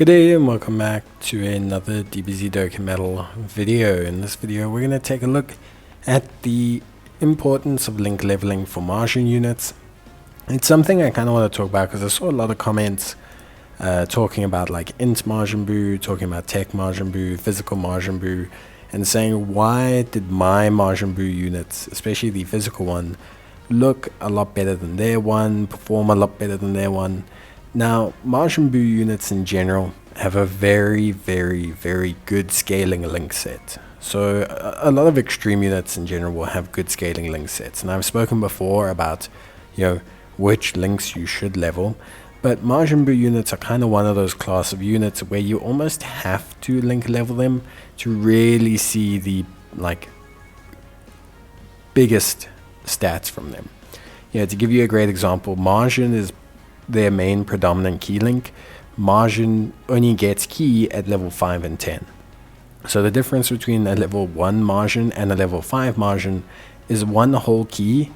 Good day and welcome back to another Dbz Dokkan Metal video. In this video we're going to take a look at the importance of link leveling for Majin units. It's something I kind of want to talk about because I saw a lot of comments talking about like int Majin Buu, talking about tech Majin Buu, physical Majin Buu, and saying why did my Majin Buu units, especially the physical one, look a lot better than their one, perform a lot better than their one. Now, Majin Buu units in general have a very good scaling link set. So a lot of extreme units in general will have good scaling link sets. And I've spoken before about, which links you should level. But Majin Buu units are kind of one of those class of units where you almost have to link level them to really see the biggest stats from them. To give you a great example, Majin is their main predominant key link. Majin only gets key at level 5 and 10. So the difference between a level 1 Majin and a level 5 Majin is 1 whole key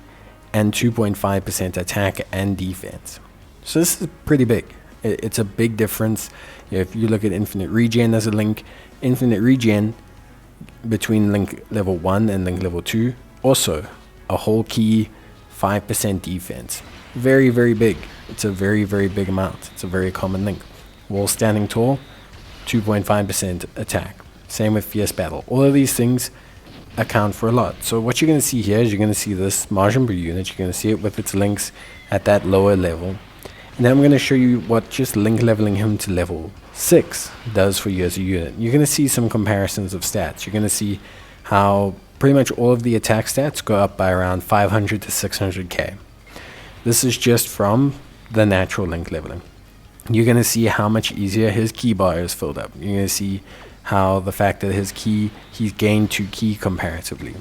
and 2.5% attack and defense. So this is pretty big. It's a big difference. If you look at infinite regen as a link, infinite regen between link level 1 and link level 2, also a whole key, 5% defense. Very big. It's a very big amount. It's a very common link. Wall standing tall, 2.5% attack. Same with fierce battle. All of these things account for a lot. So what you're going to see here is you're going to see this Majin Buu unit. You're going to see it with its links at that lower level. And then I'm going to show you what just link leveling him to level 6 does for you as a unit. You're going to see some comparisons of stats. You're going to see how pretty much all of the attack stats go up by around 500 to 600k. This is just from the natural link leveling. You're going to see how much easier his key bar is filled up. You're going to see how the fact that his key, he's gained 2 key comparatively.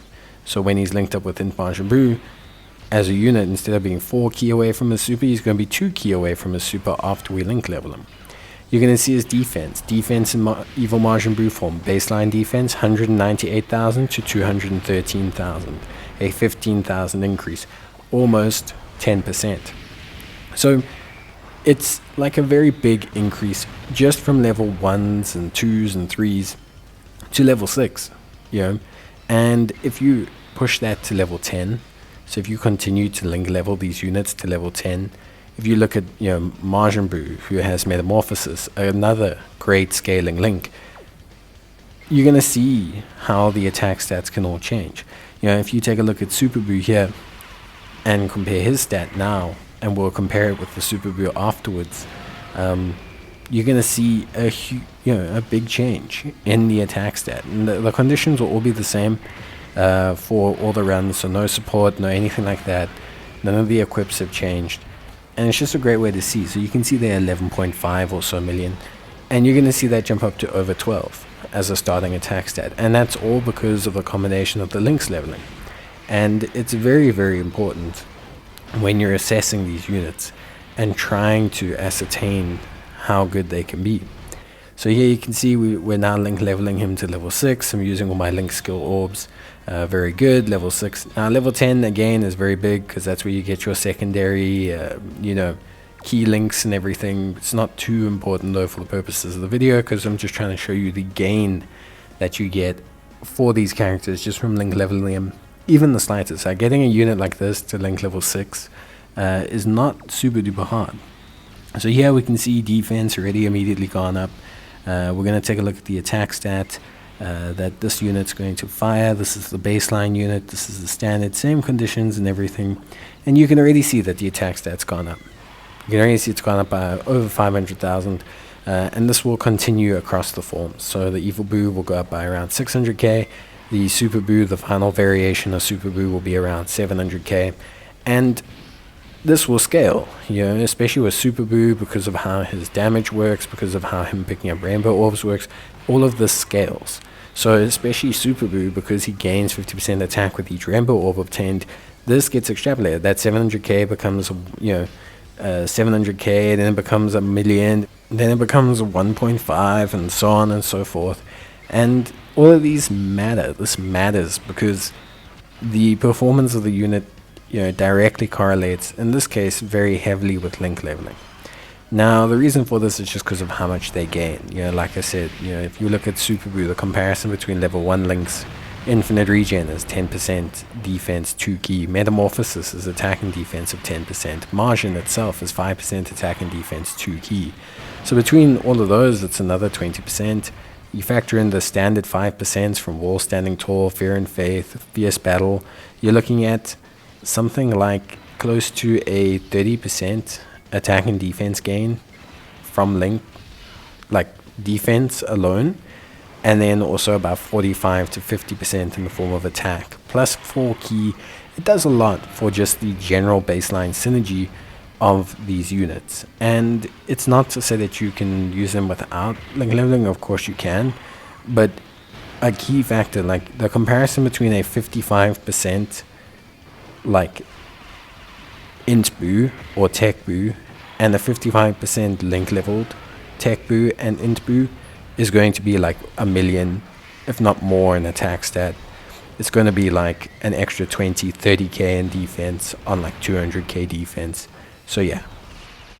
So when he's linked up with int Majin Buu, as a unit, instead of being 4 key away from his super, he's going to be 2 key away from his super after we link level him. You're going to see his defense. Defense in Evil Majin Buu form. Baseline defense, 198,000 to 213,000. A 15,000 increase. Almost 10%. So it's like a very big increase just from level 1s and 2s and 3s to level 6. And if you push that to level 10, so if you continue to link level these units to level 10, if you look at Majin Buu, who has Metamorphosis, another great scaling link, you're going to see how the attack stats can all change. If you take a look at Super Buu here and compare his stat now, and we'll compare it with the Super Buu afterwards, you're going to see a big change in the attack stat. And the conditions will all be the same for all the runs, so no support, no anything like that. None of the equips have changed. And it's just a great way to see. So you can see there 11.5 or so million. And you're going to see that jump up to over 12 as a starting attack stat. And that's all because of the combination of the links leveling. And it's very important when you're assessing these units and trying to ascertain how good they can be. So here you can see we're now link leveling him to level 6. I'm using all my link skill orbs. Very good. Level 6. Now level 10 again is very big because that's where you get your secondary key links and everything. It's not too important though for the purposes of the video because I'm just trying to show you the gain that you get for these characters just from link leveling them. Even the slightest. Getting a unit like this to link level 6 is not super duper hard. So here we can see defense already immediately gone up. We're going to take a look at the attack stat that this unit's going to fire. This is the baseline unit. This is the standard. Same conditions and everything. And you can already see that the attack stat's gone up. You can already see it's gone up by over 500,000. And this will continue across the forms. So the Evil Buu will go up by around 600k. The Super Buu, the final variation of Super Buu, will be around 700k. And this will scale, especially with Super Buu because of how his damage works, because of how him picking up Rainbow Orbs works. All of this scales. So especially Super Buu, because he gains 50% attack with each Rainbow Orb obtained, this gets extrapolated. That 700k becomes, 700k, then it becomes 1 million, then it becomes 1.5, and so on and so forth. And all of these matter. This matters because the performance of the unit directly correlates, in this case, very heavily with link leveling. Now, the reason for this is just because of how much they gain. Like I said, if you look at Super Boo, the comparison between level 1 links, Infinite Regen is 10% defense 2 key, Metamorphosis is attack and defense of 10%, Majin itself is 5% attack and defense 2 key. So between all of those, it's another 20%. You factor in the standard 5% from Wall Standing Tall, Fear and Faith, Fierce Battle, you're looking at something like close to a 30% attack and defense gain from Link, like defense alone, and then also about 45 to 50% in the form of attack. Plus 4 key, it does a lot for just the general baseline synergy of these units. And it's not to say that you can use them without Link leveling, of course you can, but a key factor, like the comparison between a 55% like Int Boo or Tech Boo and the 55% Link leveled Tech Boo and Int Boo is going to be like a million, if not more, in attack stat. It's going to be like an extra 20, 30k in defense on like 200k defense. So yeah,